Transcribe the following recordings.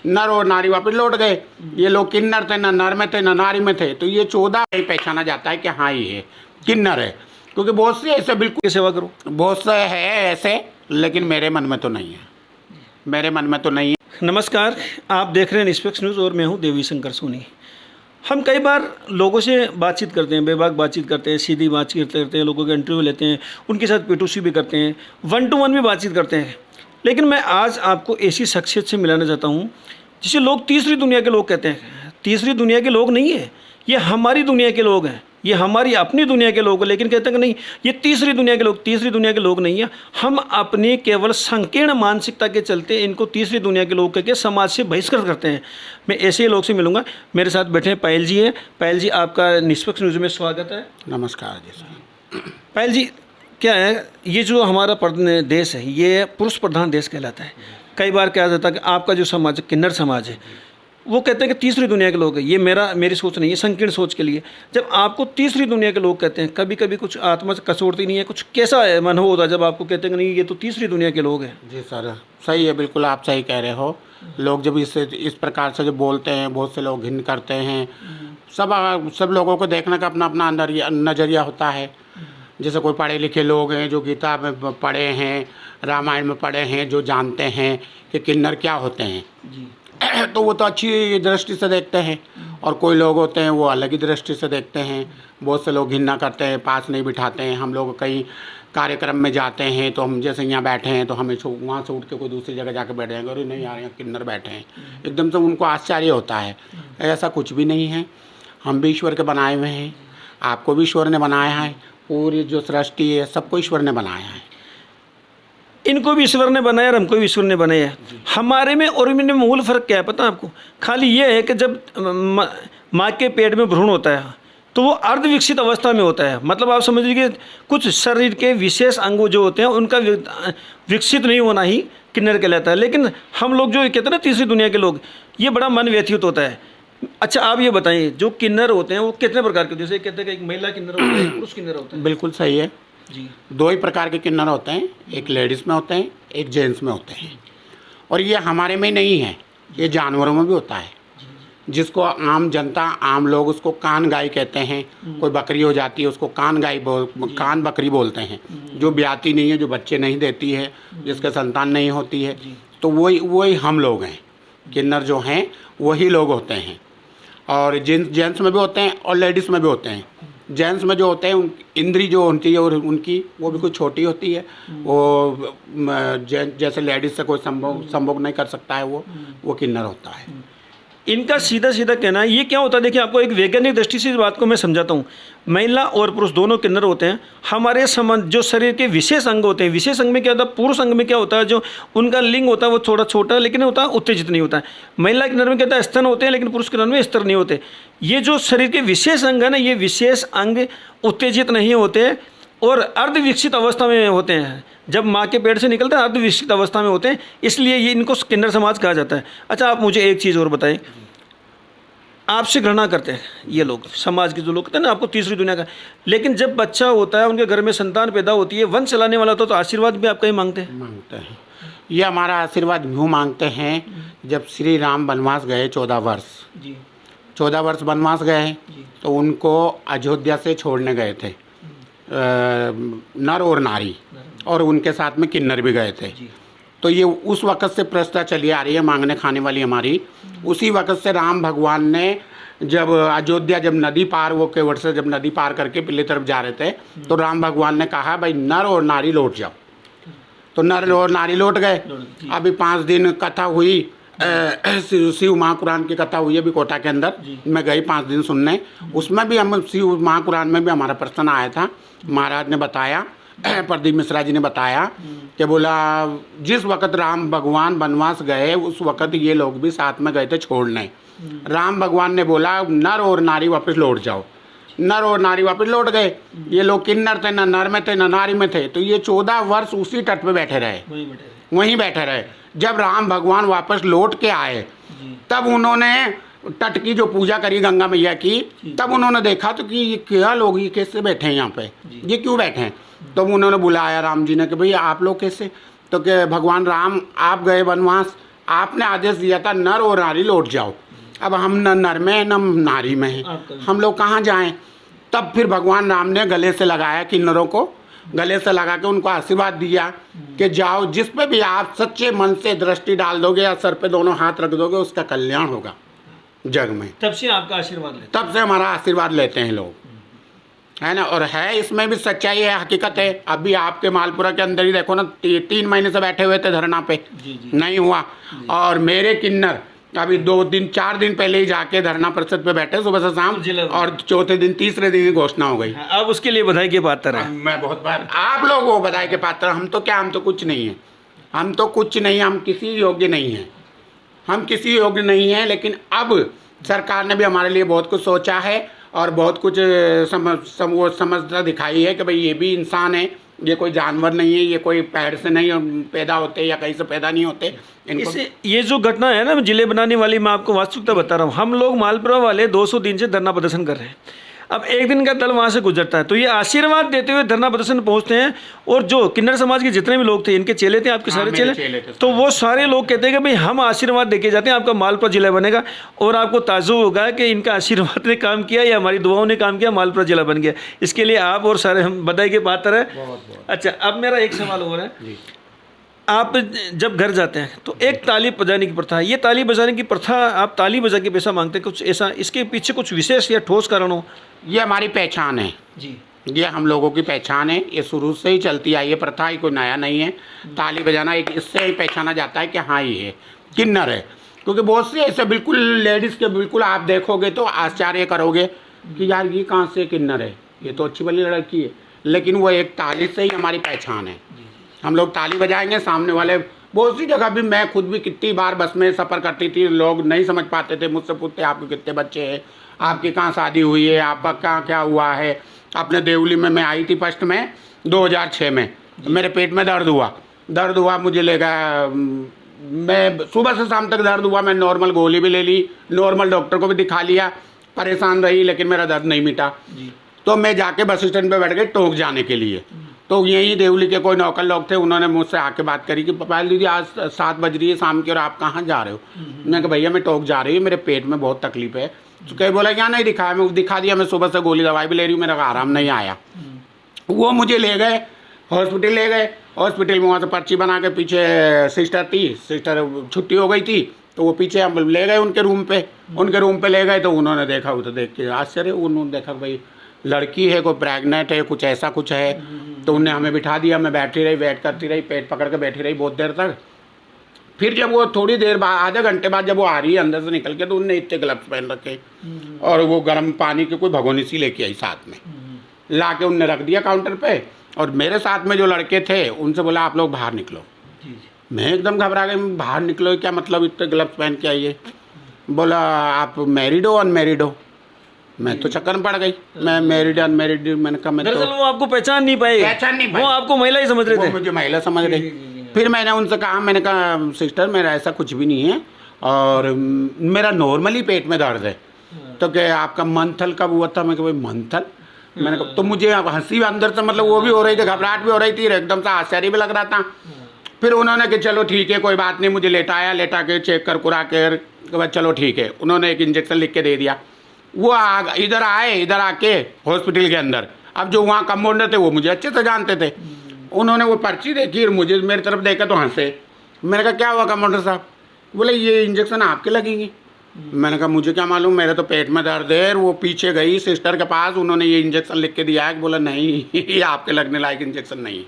नर और नारी वापस लौट गए। ये लोग किन्नर थे, न नर में थे न नारी में थे। तो ये 14 पहचाना जाता है कि हाँ ये किन्नर है, क्योंकि बहुत से ऐसे बिल्कुल सेवा करो, बहुत से है ऐसे, लेकिन मेरे मन में तो नहीं है, मेरे मन में तो नहीं है। नमस्कार, आप देख रहे हैं निष्पक्ष न्यूज़ और मैं हूं देवी शंकर सोनी। हम कई बार लोगों से बातचीत करते हैं, बेबाक बातचीत करते हैं, सीधी बातचीत करते हैं, लोगों के इंटरव्यू लेते हैं, उनके साथ पेटूसी भी करते हैं, 1 to 1 भी बातचीत करते हैं। लेकिन मैं आज आपको ऐसी शख्सियत से मिलाना चाहता हूँ जिसे लोग तीसरी दुनिया के लोग कहते हैं। तीसरी दुनिया के लोग नहीं है, ये हमारी दुनिया के लोग हैं, ये हमारी अपनी दुनिया के लोग हैं। लेकिन कहते हैं कि नहीं, ये तीसरी दुनिया के लोग, तीसरी दुनिया के लोग नहीं है। हम अपनी केवल संकीर्ण मानसिकता के चलते इनको तीसरी दुनिया के लोग कहकर समाज से बहिष्कृत करते हैं। मैं ऐसे ही लोग से मिलूंगा। मेरे साथ बैठे हैं पायल जी हैं। पायल जी, आपका निष्पक्ष न्यूज़ में स्वागत है। नमस्कार जी सर। पायल जी, क्या है, ये जो हमारा देश है ये पुरुष प्रधान देश कहलाता है। कई बार क्या जाता है कि आपका जो समाज किन्नर समाज है वो कहते हैं कि तीसरी दुनिया के लोग हैं। ये मेरी सोच नहीं है, संकीर्ण सोच के लिए। जब आपको तीसरी दुनिया के लोग कहते हैं, कभी कभी कुछ आत्मा से कसौटी नहीं है, कुछ कैसा है मन होता है जब आपको कहते हैं कि नहीं ये तो तीसरी दुनिया के लोग हैं? जी सर, सही है, बिल्कुल आप सही कह रहे हो। लोग जब इस प्रकार से जो बोलते हैं, बहुत से लोग घिन करते हैं। सब लोगों को देखने का अपना अपना नज़रिया होता है। जैसे कोई पढ़े लिखे लोग हैं जो गीता में पढ़े हैं, रामायण में पढ़े हैं, जो जानते हैं कि किन्नर क्या होते हैं जी। तो वो तो अच्छी दृष्टि से देखते हैं, और कोई लोग होते हैं वो अलग ही दृष्टि से देखते हैं। बहुत से लोग घिन्ना करते हैं, पास नहीं बिठाते हैं। हम लोग कहीं कार्यक्रम में जाते हैं तो हम जैसे यहाँ बैठे हैं तो हमें वहाँ से उठ के कोई दूसरी जगह जाकर बैठ जाएंगे, अरे नहीं यार यहाँ किन्नर बैठे हैं, एकदम से उनको आश्चर्य होता है। ऐसा कुछ भी नहीं है, हम भी ईश्वर के बनाए हुए हैं, आपको भी ईश्वर ने बनाया है, पूरी जो सृष्टि है सबको ईश्वर ने बनाया है। इनको भी ईश्वर ने बनाया और हमको भी ईश्वर ने बनाया। हमारे में और इनमें मूल फर्क क्या है पता है आपको? खाली ये है कि जब माँ के पेट में भ्रूण होता है तो वो अर्धविकसित अवस्था में होता है। मतलब आप समझ लीजिए कुछ शरीर के विशेष अंग जो होते हैं उनका विकसित नहीं होना ही किन्नर कहलाता है। लेकिन हम लोग जो कहते हैं ना तीसरी दुनिया के लोग, ये बड़ा मन व्यथित होता है। अच्छा, आप ये बताइए, जो किन्नर होते हैं वो कितने प्रकार के? जैसे कहते हैं कि एक महिला किन्नर होता है, एक पुरुष किन्नर होता है। बिल्कुल सही है जी। 2 ही प्रकार के किन्नर होते हैं, एक लेडीज़ में होते हैं, एक जेंट्स में होते हैं। और ये हमारे में नहीं है, ये जानवरों में भी होता है। जिसको आम जनता, आम लोग उसको कान गाय कहते हैं। कोई बकरी हो जाती है उसको कान बकरी बोलते हैं। जो ब्याती नहीं है, जो बच्चे नहीं देती है, जिसके संतान नहीं होती है, तो वही हम लोग हैं। किन्नर जो हैं वही लोग होते हैं। और जेंट्स में भी होते हैं और लेडीज़ में भी होते हैं। जेंट्स में जो होते हैं इंद्री जो होती है और उनकी वो भी कुछ छोटी होती है। वो जैसे लेडीज़ से कोई संभोग नहीं कर सकता है, वो किन्नर होता है। इनका सीधा सीधा कहना है, ये क्या होता है, देखिए आपको एक वैज्ञानिक दृष्टि से इस बात को मैं समझाता हूँ। महिला और पुरुष दोनों किन्नर होते हैं। हमारे जो शरीर के विशेष अंग होते हैं, विशेष अंग में क्या होता है, पुरुष अंग में क्या होता है, जो उनका लिंग होता है वो थोड़ा छोटा लेकिन होता है, उत्तेजित नहीं होता है। महिला किन्नर में क्या होता है, स्तन होते हैं, लेकिन पुरुष किन्नर में स्तर नहीं होते। ये जो शरीर के विशेष अंग है ना, ये विशेष अंग उत्तेजित नहीं होते और अर्धविकसित अवस्था में होते हैं। जब माँ के पेट से निकलते हैं अर्धविकसित अवस्था में होते हैं, इसलिए ये इनको किन्नर समाज कहा जाता है। अच्छा, आप मुझे एक चीज़ और बताएं, आपसे घृणा करते हैं ये लोग, समाज के जो लोग कहते हैं ना आपको तीसरी दुनिया का, लेकिन जब बच्चा होता है, उनके घर में संतान पैदा होती है, वंश चलाने वाला तो आशीर्वाद भी आपका ही मांगते हैं। ये हमारा आशीर्वाद यूँ मांगते हैं। जब श्री राम वनवास गए 14 वर्ष जी, 14 वर्ष वनवास गए तो उनको अयोध्या से छोड़ने गए थे नर और नारी, और उनके साथ में किन्नर भी गए थे। तो ये उस वक़्त से प्रस्ता चली आ रही है मांगने खाने वाली हमारी। उसी वक़्त से राम भगवान ने जब अयोध्या, जब नदी पार, वो केवट से जब नदी पार करके पिछली तरफ जा रहे थे, तो राम भगवान ने कहा भाई नर और नारी लौट जाओ। तो नर और नारी लौट गए। अभी 5 दिन कथा हुई, शिव महाकुरान की कथा हुई अभी कोटा के अंदर। मैं गई 5 दिन सुनने, उसमें भी हम शिव महाकुरान में भी हमारा प्रश्न आया था। महाराज ने बताया, प्रदीप मिश्रा जी ने बताया कि बोला जिस वक़्त राम भगवान वनवास गए उस वक़्त ये लोग भी साथ में गए थे छोड़ने। राम भगवान ने बोला नर और नारी वापस लौट जाओ। नर और नारी वापस लौट गए। ये लोग किन्नर थे, न नर में थे न नारी में थे। तो ये 14 वर्ष उसी तट पे बैठे रहे, वहीं बैठे रहे। जब राम भगवान वापस लौट के आए तब उन्होंने तट की जो पूजा करी गंगा मैया की, तब उन्होंने देखा तो कि ये क्या लोग, ये कैसे बैठे हैं यहाँ पे, ये क्यों बैठे हैं। तो उन्होंने बुलाया राम जी ने कि भैया आप लोग कैसे, तो कि भगवान राम आप गए वनवास, आपने आदेश दिया था नर और नारी लौट जाओ, अब हम न नर में हैं न नारी में हैं, हम लोग कहाँ जाएं। तब फिर भगवान राम ने गले से लगाया किन्नरों को, गले से लगा के उनको आशीर्वाद दिया कि जाओ, जिस पे भी आप सच्चे मन से दृष्टि डाल दोगे या सर पे दोनों हाथ रख दोगे उसका कल्याण होगा जग में। तब से आपका आशीर्वाद लेते तब से हमारा आशीर्वाद लेते हैं लोग, है ना। और है इसमें भी सच्चाई है, हकीकत है। अभी आपके मालपुरा के अंदर ही देखो ना, 3 महीने से बैठे हुए थे धरना पे, नहीं हुआ। और मेरे किन्नर अभी 4 दिन पहले ही जाके धरना परिषद पे बैठे सुबह से शाम, और चौथे दिन तीसरे दिन ही घोषणा हो गई। अब उसके लिए बधाई के पात्र है। मैं बहुत बार, आप लोग वो बधाई के पात्र, हम तो क्या, हम तो कुछ नहीं है, हम तो कुछ नहीं, हम किसी योग्य नहीं हैं, हम किसी योग्य नहीं हैं। लेकिन अब सरकार ने भी हमारे लिए बहुत कुछ सोचा है और बहुत कुछ समझदार दिखाई है कि भाई ये भी इंसान है, ये कोई जानवर नहीं है, ये कोई पेड़ से नहीं पैदा होते या कहीं से पैदा नहीं होते। इससे ये जो घटना है ना जिले बनाने वाली, मैं आपको वास्तविकता बता रहा हूँ। हम लोग मालपुरा वाले 200 दिन से धरना प्रदर्शन कर रहे हैं। अब एक दिन का दल वहाँ से गुजरता है तो ये आशीर्वाद देते हुए धरना प्रदर्शन पहुँचते हैं, और जो किन्नर समाज के जितने भी लोग थे, इनके चेले थे, आपके सारे चेले, तो वो सारे लोग कहते हैं कि भाई हम आशीर्वाद देके जाते हैं, आपका मालपुरा जिला बनेगा। और आपको ताज्जुब होगा कि इनका आशीर्वाद ने काम किया या हमारी दुआओं ने काम किया, मालपुरा जिला बन गया। इसके लिए आप और सारे हम बधाई के पात्र है। अच्छा, अब मेरा एक सवाल और है, आप जब घर जाते हैं तो एक ताली बजाने की प्रथा है, ये ताली बजाने की प्रथा, आप ताली बजा के पैसा मांगते हैं, कुछ ऐसा इसके पीछे कुछ विशेष या ठोस कारण हो? ये हमारी पहचान है जी, ये हम लोगों की पहचान है, ये शुरू से ही चलती आई है प्रथा, ये कोई नया नहीं है। ताली बजाना एक इससे ही पहचाना जाता है कि हाँ ये किन्नर है। क्योंकि बहुत से ऐसे बिल्कुल लेडीज़ के बिल्कुल आप देखोगे तो आश्चर्य करोगे कि यार ये कहाँ से किन्नर है, ये तो अच्छी वाली लड़की है, लेकिन वो एक ताली से ही हमारी पहचान है। हम लोग ताली बजाएंगे, सामने वाले, बहुत सी जगह भी, मैं खुद भी कितनी बार बस में सफ़र करती थी, लोग नहीं समझ पाते थे, मुझसे पूछते आपके कितने बच्चे हैं, आपकी कहाँ शादी हुई है, आपका कहाँ क्या हुआ है। अपने देवली में मैं आई थी फर्स्ट में 2006 में, मेरे पेट में दर्द हुआ, मुझे ले गया, मैं सुबह से शाम तक दर्द हुआ, मैं नॉर्मल गोली भी ले ली, नॉर्मल डॉक्टर को भी दिखा लिया, परेशान रही, लेकिन मेरा दर्द नहीं मिटा। तो मैं जाके बस स्टैंड पे बैठ गई टोंक जाने के लिए। तो यही देवली के कोई नौकर लोग थे, उन्होंने मुझसे आके बात करी कि पायल दीदी आज 7 बज रही है शाम की और आप कहाँ जा रहे हो? मैंने कहा भैया मैं टोंक जा रही हूँ, मेरे पेट में बहुत तकलीफ है। तो कहीं बोला क्या नहीं दिखाया, मैं दिखा दिया, मैं सुबह से गोली दवाई भी ले रही हूँ, मेरा आराम नहीं आया। वो मुझे ले गए हॉस्पिटल, ले गए हॉस्पिटल में, वहाँ से पर्ची बना के, पीछे सिस्टर थी, सिस्टर छुट्टी हो गई थी, तो वो पीछे हम ले गए उनके रूम पे ले गए। तो उन्होंने देखा, वो तो देख के आश्चर्य, उन्होंने देखा भाई लड़की है, कोई प्रेग्नेंट है, कुछ ऐसा कुछ है। तो उन्हें हमें बिठा दिया, मैं बैठी रही, वेट करती रही, पेट पकड़ के बैठी रही बहुत देर तक। फिर जब वो थोड़ी देर बाद, आधे घंटे बाद जब वो आ रही है अंदर से निकल के, तो उनने इतने ग्लव्स पहन रखे और वो गर्म पानी की कोई भगोनी सी लेके आई साथ में, ला के उनने रख दिया काउंटर पे। और मेरे साथ में जो लड़के थे उनसे बोला आप लोग बाहर निकलो। मैं एकदम घबरा गई, बाहर निकलो क्या मतलब, इतने ग्लव्स पहन के आइए। बोला आप मैरिड हो अनमैरिड हो? मैं तो चक्कर में पड़ गई, मैं मैरिड अनमैरिड, मैंने कहा मैं तो, वो आपको पहचान नहीं पाई, वो आपको महिला ही समझ रहे थे, मुझे महिला समझ रही। फिर मैंने उनसे कहा, मैंने कहा सिस्टर मेरा ऐसा कुछ भी नहीं है और मेरा नॉर्मली पेट में दर्द है। तो क्या आपका मंथल कब हुआ था? मैं कहा भाई मंथल, मैंने कहा, तो मुझे हंसी अंदर से, मतलब वो भी हो रही थी, घबराहट भी हो रही थी, एकदम से आश्चर्य भी लग रहा था। फिर उन्होंने कि चलो ठीक है कोई बात नहीं, मुझे लेटाया, लेटा के चेक कुरा के चलो ठीक है। उन्होंने एक इंजेक्शन लिख के दे दिया। वो इधर आके हॉस्पिटल के अंदर, अब जो वहाँ कंपाउंडर थे वो मुझे अच्छे से जानते थे, उन्होंने वो पर्ची देखी और मुझे मेरी तरफ देखा तो हंसे। मैंने कहा क्या हुआ कंपाउंडर साहब? बोले ये इंजेक्शन आपके लगेंगी। मैंने कहा मुझे क्या मालूम, मेरे तो पेट में दर्द है। वो पीछे गई सिस्टर के पास, उन्होंने ये इंजेक्शन लिख के दिया है। बोला नहीं ये आपके लगने लायक इंजेक्शन नहीं है।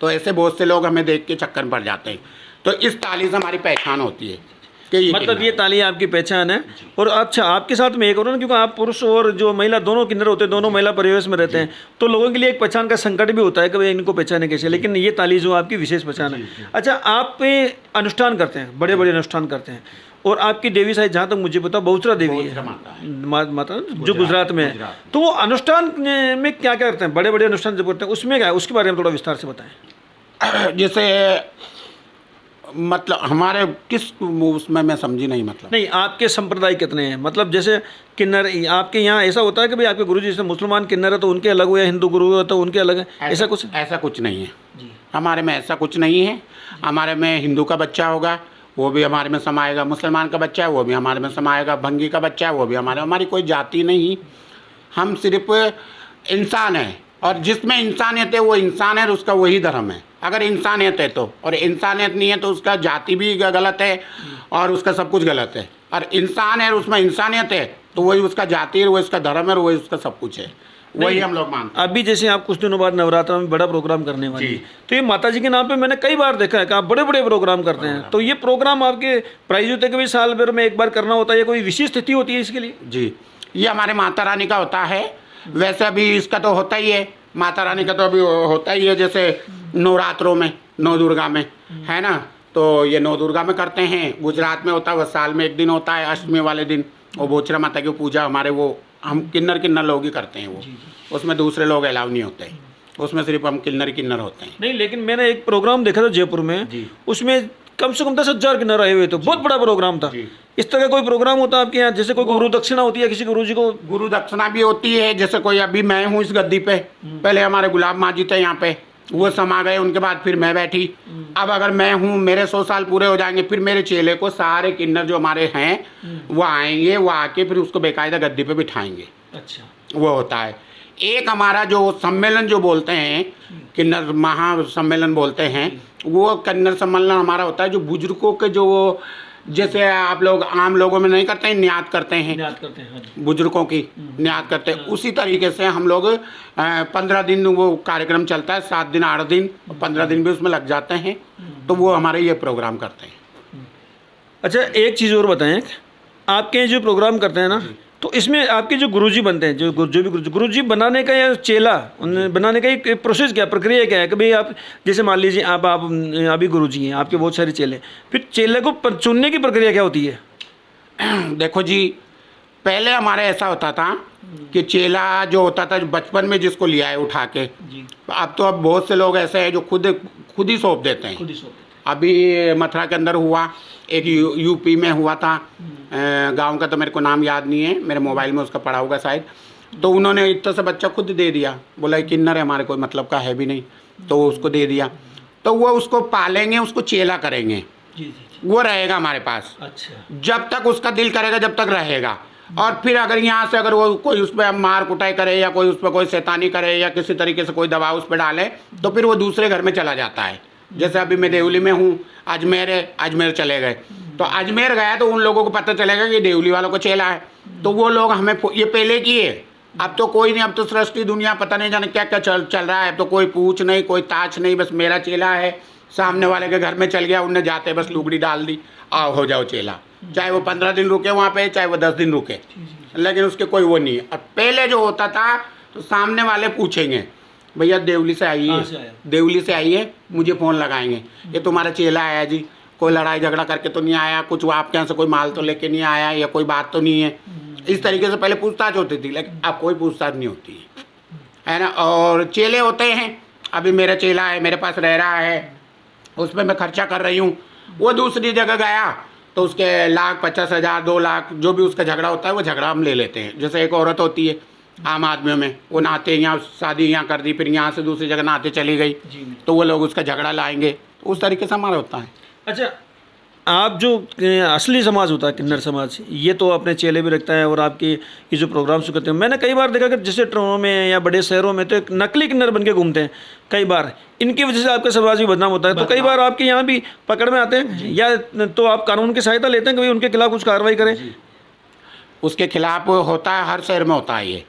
तो ऐसे बहुत से लोग हमें देख के चक्कर में पड़ जाते हैं। तो इस ताली से हमारी पहचान होती है कि मतलब ये ताली आपकी पहचान है। और अच्छा आपके साथ में एक और ना, क्योंकि आप पुरुष और जो महिला दोनों किन्नर होते हैं, दोनों महिला परिवेश में रहते हैं, तो लोगों के लिए एक पहचान का संकट भी होता है कि भाई इनको पहचाने कैसे, लेकिन ये ताली जो आपकी विशेष पहचान है। अच्छा आप अनुष्ठान करते हैं, बड़े बड़े अनुष्ठान करते हैं, और आपकी देवी शायद जहाँ तक मुझे पता बहुचरा देवी है, माता जो गुजरात में है। तो वो अनुष्ठान में क्या क्या करते हैं, बड़े बड़े अनुष्ठान जब करते हैं उसमें क्या है, उसके बारे में थोड़ा विस्तार से बताएं। जैसे मतलब हमारे किस उसमें मैं समझी नहीं, मतलब नहीं आपके संप्रदाय कितने हैं, मतलब जैसे किन्नर आपके यहाँ ऐसा होता है कि भाई आपके गुरु जी जैसे मुसलमान किन्नर है तो उनके अलग हुए, हिंदू गुरु है तो उनके अलग है, ऐसा कुछ? ऐसा कुछ नहीं है जी, हमारे में ऐसा कुछ नहीं है। हमारे में हिंदू का बच्चा होगा वो भी हमारे में समाएगा, मुसलमान का बच्चा है वो भी हमारे में समाएगा, भंगी का बच्चा है वो भी हमारे, हमारी कोई जाति नहीं, हम सिर्फ इंसान हैं और जिसमें इंसानियत है वो इंसान है और उसका वही धर्म है। अगर इंसानियत है तो, और इंसानियत नहीं है तो उसका जाति भी गलत है और उसका सब कुछ गलत है। और इंसान है और उसमें इंसानियत है तो वही उसका जाति है, वही उसका धर्म है और वही उसका सब कुछ है, वही हम लोग मानते हैं। अभी जैसे आप कुछ दिनों बाद नवरात्र में बड़ा प्रोग्राम करने वाले हैं, तो ये माता जी के नाम पे मैंने कई बार देखा है कि आप बड़े बड़े प्रोग्राम करते हैं, तो ये प्रोग्राम आपके प्राइज होते हैं कि भाई साल भर में एक बार करना होता है या कोई विशेष तिथि होती है इसके लिए? जी, ये हमारे माता रानी का होता है। वैसे अभी इसका तो होता ही है, माता रानी का तो अभी होता ही है, जैसे नवरात्रों में, नौ दुर्गा में, है ना, तो ये नौ दुर्गा में करते हैं। गुजरात में होता है, वह साल में एक दिन होता है, अष्टमी वाले दिन, वो बोचरा माता की पूजा हमारे, वो हम किन्नर लोग ही करते हैं वो, उसमें दूसरे लोग अलाउ नहीं होते, उसमें सिर्फ हम किन्नर होते हैं। नहीं, लेकिन मैंने एक प्रोग्राम देखा था जयपुर में, उसमें कम से कम 10,000 किन्नर आए हुए थे, बहुत बड़ा प्रोग्राम था। इस तरह का कोई प्रोग्राम होता है आपके यहाँ, जैसे कोई गुरु दक्षिणा होती है किसी गुरु जी को? गुरु दक्षिणा भी होती है, जैसे कोई अभी मैं हूँ इस गद्दी पे, पहले हमारे गुलाब माँ जी थे यहाँ पे, वो समा गए, उनके बाद फिर मैं बैठी। अब अगर मैं हूँ, मेरे 100 साल पूरे हो जाएंगे, फिर मेरे चेले को सारे किन्नर जो हमारे हैं वो आएंगे, वो आके फिर उसको बेकायदा गद्दी पे बिठाएंगे। अच्छा, वो होता है। एक हमारा जो सम्मेलन जो बोलते हैं, किन्नर महासम्मेलन बोलते हैं, वो किन्नर सम्मेलन हमारा होता है जो बुजुर्गों के जो वो, जैसे आप लोग आम लोगों में नहीं करते हैं, न्यात करते हैं, हाँ। बुजुर्गों की न्यात करते हैं, उसी तरीके से हम लोग 15 दिन वो कार्यक्रम चलता है, 7 दिन 8 दिन 15 दिन भी उसमें लग जाते हैं, तो वो हमारे ये प्रोग्राम करते हैं। अच्छा, एक चीज़ और बताएं, आपके जो प्रोग्राम करते हैं ना, तो इसमें आपके जो गुरुजी बनते हैं, जो भी गुरुजी बनाने का या चेला बनाने का एक प्रोसेस क्या, प्रक्रिया क्या है कि भाई आप जैसे मान लीजिए आप अभी गुरुजी हैं, आपके बहुत सारे चेले, फिर चेले को चुनने की प्रक्रिया क्या होती है? देखो जी, पहले हमारे ऐसा होता था कि चेला जो होता था बचपन में जिसको लिया है उठा के, अब तो अब बहुत से लोग ऐसे हैं जो खुद ही सौंप देते हैं। अभी मथुरा के अंदर हुआ, एक यूपी में हुआ था, गांव का तो मेरे को नाम याद नहीं है, मेरे मोबाइल में उसका पड़ा होगा शायद, तो उन्होंने इतना सा बच्चा खुद दे दिया, बोला किन्नर है, हमारे कोई मतलब का है भी नहीं, तो उसको दे दिया, तो वो उसको पालेंगे, उसको चेला करेंगे, वो रहेगा हमारे पास। अच्छा, जब तक उसका दिल करेगा जब तक रहेगा। और फिर अगर यहाँ से अगर वो कोई उस पर मार कुटाई करे या कोई उस पर कोई शैतानी करे या किसी तरीके से कोई दबाव उस पर डाले, तो फिर वो दूसरे घर में चला जाता है। जैसे अभी मैं देवली में हूँ, अजमेर चले गए, तो अजमेर गया तो उन लोगों को पता चलेगा कि देवली वालों को चेला है, तो वो लोग हमें, ये पहले की है, अब तो कोई नहीं, अब तो सृष्टि दुनिया पता नहीं जाने क्या क्या चल रहा है, अब तो कोई पूछ नहीं, कोई ताछ नहीं, बस मेरा चेला है, सामने वाले के घर में चल गया, उनने जाते बस लुगड़ी डाल दी, आओ हो जाओ चेला, चाहे वो 15 दिन रुके वहाँ पे, चाहे वो 10 दिन रुके, लेकिन उसके कोई वो नहीं है। और पहले जो होता था तो सामने वाले पूछेंगे, भैया देवली से आइए, मुझे फ़ोन लगाएंगे, ये तुम्हारा चेला आया जी, कोई लड़ाई झगड़ा करके तो नहीं आया, कुछ आपके यहाँ से कोई माल तो लेके नहीं आया, या कोई बात तो नहीं है, इस तरीके से पहले पूछताछ होती थी, लेकिन अब कोई पूछताछ नहीं होती है ना। और चेले होते हैं, अभी मेरा चेला है, मेरे पास रह रहा है, उस पर मैं खर्चा कर रही हूँ, वो दूसरी जगह गया तो उसके 1,50,000 2 लाख जो भी उसका झगड़ा होता है वो झगड़ा हम ले लेते हैं। जैसे एक औरत होती है आम आदमियों में, वो नहाते यहाँ शादी यहाँ कर दी, फिर यहाँ से दूसरी जगह नहाते चली गई, तो वो लोग उसका झगड़ा लाएंगे, उस तरीके से हमारा होता है। अच्छा, आप जो असली समाज होता है किन्नर समाज, ये तो अपने चेले भी रखता है और आपके ये जो प्रोग्राम्स करते हैं, मैंने कई बार देखा कि जैसे ट्रेनों में या बड़े शहरों में तो एक नकली किन्नर बन के घूमते हैं, कई बार इनकी वजह से आपका समाज भी बदनाम होता है, तो कई बार आपके यहाँ भी पकड़ में आते हैं, या तो आप कानून की सहायता लेते हैं कि भाई उनके खिलाफ कुछ कार्रवाई करें? उसके खिलाफ होता है, हर शहर में होता है ये,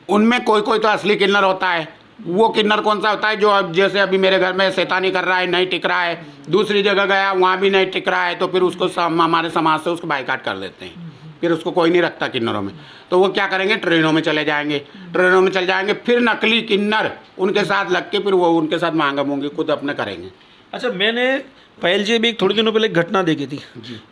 उनमें कोई कोई तो असली किन्नर होता है। वो किन्नर कौन सा होता है, जो अब जैसे अभी मेरे घर में शैतानी कर रहा है, नहीं टिक रहा है, दूसरी जगह गया वहाँ भी नहीं टिक रहा है, तो फिर उसको हमारे समाज से उसको बाइकाट कर देते हैं, फिर उसको कोई नहीं रखता किन्नरों में। तो वो क्या करेंगे, ट्रेनों में चले जाएंगे, ट्रेनों में चले जाएंगे, फिर नकली किन्नर उनके साथ लग के फिर वो उनके साथ मांगा मूंगी खुद अपने करेंगे। अच्छा, मैंने पायल जी भी एक थोड़ी दिनों पहले एक घटना देखी थी।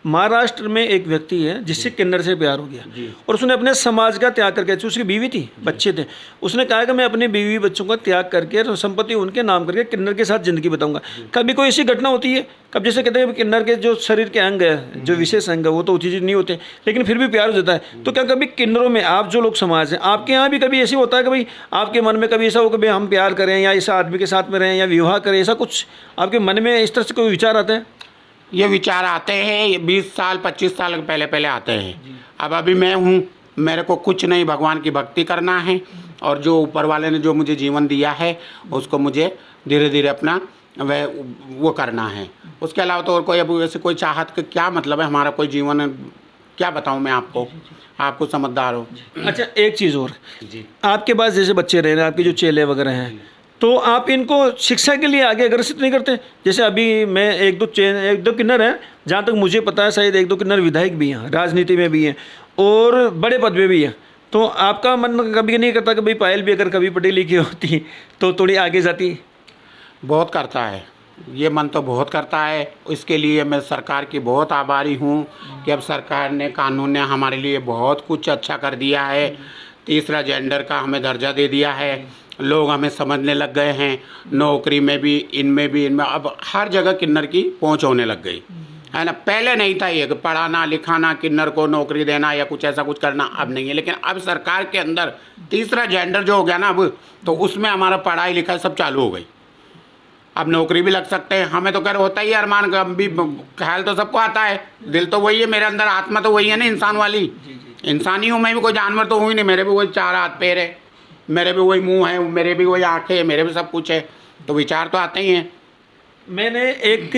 महाराष्ट्र में एक व्यक्ति है जिससे किन्नर से प्यार हो गया और उसने अपने समाज का त्याग करके, उसकी बीवी थी, बच्चे थे, उसने कहा कि मैं अपने बीवी बच्चों का त्याग करके संपत्ति उनके नाम करके किन्नर के साथ जिंदगी बताऊंगा। कभी कोई ऐसी घटना होती है, कब जैसे कहते हैं किन्नर के जो शरीर के अंग है, जो विशेष अंग है, वो तो चीज़ नहीं होते, लेकिन फिर भी प्यार हो जाता है, तो क्या कभी किन्नरों में आप जो लोग समाज हैं, आपके यहाँ भी कभी ऐसे होता है कि भाई आपके मन में कभी ऐसा हो कि भाई हम प्यार करें या इस आदमी के साथ में रहें या विवाह करें, ऐसा कुछ आपके मन में इस तरह से कोई विचार आता है? ये विचार आते हैं, ये 20 साल 25 साल पहले पहले आते हैं। अब अभी मैं हूँ, मेरे को कुछ नहीं, भगवान की भक्ति करना है और जो ऊपर वाले ने जो मुझे जीवन दिया है उसको मुझे धीरे धीरे अपना वह वो करना है। उसके अलावा तो और कोई अब वैसे कोई चाहत का क्या मतलब है, हमारा कोई जीवन क्या बताऊँ मैं आपको, आपको समझदार हो। अच्छा, एक चीज़ और, जी आपके पास जैसे बच्चे रह रहे हैं, आपके जो चेले वगैरह हैं, तो आप इनको शिक्षा के लिए आगे अग्रसित नहीं करते? जैसे अभी मैं एक दो किन्नर हैं, जहाँ तक मुझे पता है शायद 1-2 किन्नर विधायक भी हैं, राजनीति में भी हैं और बड़े पद पे भी हैं। तो आपका मन कभी नहीं करता कि भाई पायल भी अगर कभी पढ़ी लिखी होती तो थोड़ी आगे जाती? बहुत करता है, ये मन तो बहुत करता है। इसके लिए मैं सरकार की बहुत आभारी हूँ कि अब सरकार ने, कानून ने हमारे लिए बहुत कुछ अच्छा कर दिया है। तीसरा जेंडर का हमें दर्जा दे दिया है, लोग हमें समझने लग गए हैं, नौकरी में भी, इनमें अब हर जगह किन्नर की पहुँच होने लग गई है ना। पहले नहीं था ये कि पढ़ाना लिखाना, किन्नर को नौकरी देना या कुछ ऐसा कुछ करना, अब नहीं है। लेकिन अब सरकार के अंदर तीसरा जेंडर जो हो गया ना अब, तो उसमें हमारा पढ़ाई लिखाई सब चालू हो गई। अब नौकरी भी लग सकते हैं। हमें तो कर होता ही है अरमान, भी ख्याल तो सबको आता है, दिल तो वही है, मेरे अंदर आत्मा तो वही है ना इंसान वाली। इंसान ही हूँ मैं भी, कोई जानवर तो हूँ ही नहीं। मेरे भी वही 4 हाथ पैर है, मेरे भी वही मुंह है, मेरे भी वही आँखें है, मेरे भी सब कुछ है, तो विचार तो आते ही हैं। मैंने एक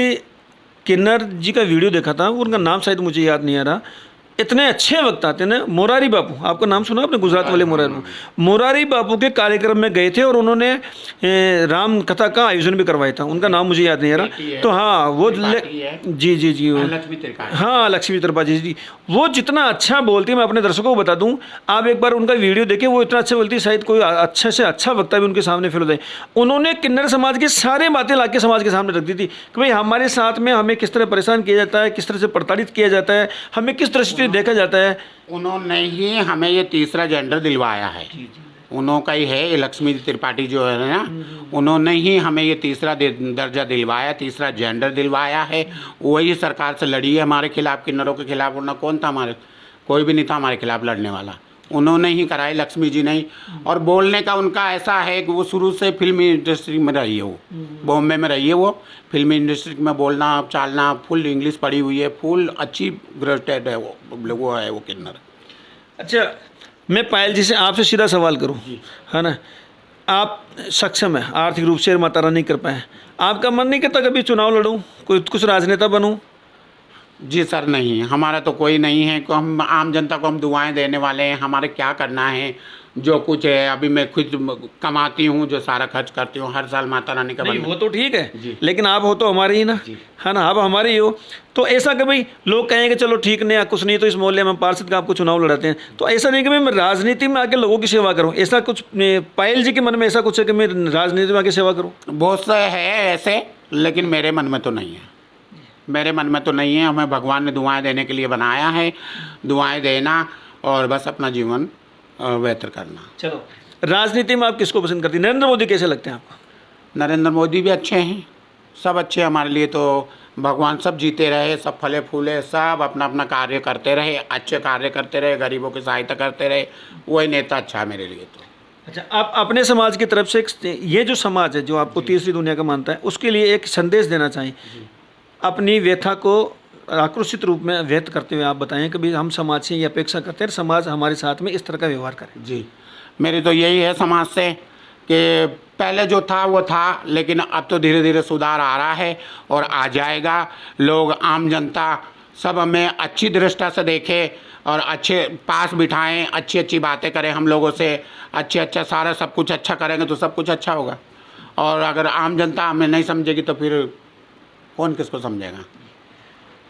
किन्नर जी का वीडियो देखा था, उनका नाम शायद मुझे याद नहीं आ रहा, इतने अच्छे वक्त आते ना, मोरारी बापू, आपका नाम सुना आपने, गुजरात वाले मोरारी बापू के कार्यक्रम में गए थे और उन्होंने राम कथा का आयोजन भी करवाया था। उनका नाम मुझे याद नहीं आ रहा। तो हाँ वो जी लक्ष्मी त्रिपाठी, हाँ लक्ष्मी त्रिपाठी जी, वो जितना अच्छा बोलती है, मैं अपने दर्शकों को बता दूं, आप एक बार उनका वीडियो देखें, वो इतना अच्छा बोलती है, शायद कोई अच्छे से अच्छा वक्ता भी उनके सामने फिर होता है। उन्होंने किन्नर समाज की सारी बातें ला के समाज के सामने रख दी थी कि भाई हमारे साथ में हमें किस तरह परेशान किया जाता है, किस तरह से प्रताड़ित किया जाता है, हमें किस तरह से देखा जाता है। उन्होंने ही हमें ये तीसरा जेंडर दिलवाया है। उन्हों का ही है, ये लक्ष्मी त्रिपाठी जो है ना, उन्होंने ही हमें ये तीसरा दर्जा दिलवाया, तीसरा जेंडर दिलवाया है। वही सरकार से लड़ी है हमारे खिलाफ, किन्नरों के खिलाफ। वरना कौन था हमारे, कोई भी नहीं था हमारे खिलाफ लड़ने वाला। उन्होंने ही कराई, लक्ष्मी जी ने ही। और बोलने का उनका ऐसा है कि वो शुरू से फिल्मी इंडस्ट्री में रही है, वो बॉम्बे में रही है, वो फिल्मी इंडस्ट्री में बोलना चालना, फुल इंग्लिश पढ़ी हुई है, फुल अच्छी ग्रेटेड है वो है वो किन्नर। अच्छा, मैं पायल जी से आपसे सीधा सवाल करूं, है ना, आप सक्षम है आर्थिक रूप से, माता रानी कर पाए, आपका मन नहीं करता कभी चुनाव लड़ूं, कुछ राजनेता बनूं? जी सर, नहीं, हमारा तो कोई नहीं है कि हम आम जनता को हम दुआएं देने वाले हैं। हमारे क्या करना है, जो कुछ है अभी मैं खुद कमाती हूँ, जो सारा खर्च करती हूँ हर साल माता रानी का। नहीं वो तो ठीक है, लेकिन आप हो तो हमारे ही ना, है ना, आप हमारे ही हो। तो ऐसा कि भाई लोग कहेंगे चलो ठीक नहीं, कुछ नहीं तो इस मोहल्ले में पार्षद का आपको चुनाव लड़ाते हैं, तो ऐसा नहीं कि मैं राजनीति में आके लोगों की सेवा करूँ, ऐसा कुछ पायल जी के मन में ऐसा कुछ है कि मैं राजनीति में आके सेवा करूँ? बहुत से है ऐसे, लेकिन मेरे मन में तो नहीं है, मेरे मन में तो नहीं है। हमें भगवान ने दुआएं देने के लिए बनाया है, दुआएं देना और बस अपना जीवन बेहतर करना। चलो, राजनीति में आप किसको पसंद करती हैं? नरेंद्र मोदी कैसे लगते हैं आपको? नरेंद्र मोदी भी अच्छे हैं, सब अच्छे हमारे लिए। तो भगवान सब जीते रहे, सब फले फूले, सब अपना अपना कार्य करते रहे, अच्छे कार्य करते रहे, गरीबों की सहायता करते रहे, वही नेता अच्छा है मेरे लिए तो। अच्छा, आप अपने समाज की तरफ से, ये जो समाज है जो आपको तीसरी दुनिया का मानता है, उसके लिए एक संदेश देना चाहिए, अपनी व्यथा को आक्रोशित रूप में व्यक्त करते हुए आप बताएं कि भाई हम समाज से ये अपेक्षा करते हैं, समाज हमारे साथ में इस तरह का व्यवहार करे। जी, मेरी तो यही है समाज से कि पहले जो था वो था, लेकिन अब तो धीरे धीरे सुधार आ रहा है और आ जाएगा। लोग, आम जनता सब हमें अच्छी दृष्टि से देखे और अच्छे पास बिठाएं, अच्छी अच्छी बातें करें हम लोगों से, अच्छा सारा सब कुछ अच्छा करेंगे तो सब कुछ अच्छा होगा। और अगर आम जनता हमें नहीं समझेगी तो फिर कौन किसको समझेगा।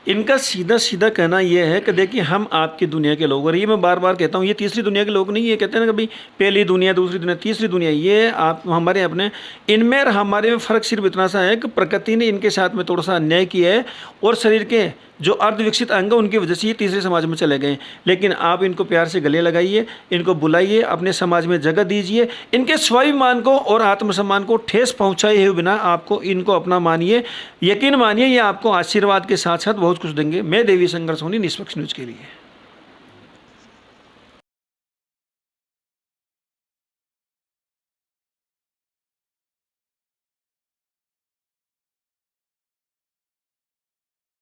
इनका सीधा सीधा कहना यह है कि देखिए हम आपकी दुनिया के लोग, और ये मैं बार बार कहता हूँ, ये तीसरी दुनिया के लोग नहीं, ये कहते हैं ना कभी पहली दुनिया, दूसरी दुनिया, तीसरी दुनिया, ये आप हमारे अपने, इनमें और हमारे में फ़र्क सिर्फ इतना सा है कि प्रकृति ने इनके साथ में थोड़ा सा अन्याय किया है और शरीर के जो अर्धविकसित अंग उनकी वजह से ये तीसरे समाज में चले गए। लेकिन आप इनको प्यार से गले लगाइए, इनको बुलाइए, अपने समाज में जगह दीजिए, इनके स्वाभिमान को और आत्मसम्मान को ठेस पहुंचाए हुए बिना आपको इनको अपना मानिए, यकीन मानिए ये आपको आशीर्वाद के साथ साथ बहुत कुछ देंगे। मैं देवी शंकर सोनी, निष्पक्ष न्यूज़ के लिए।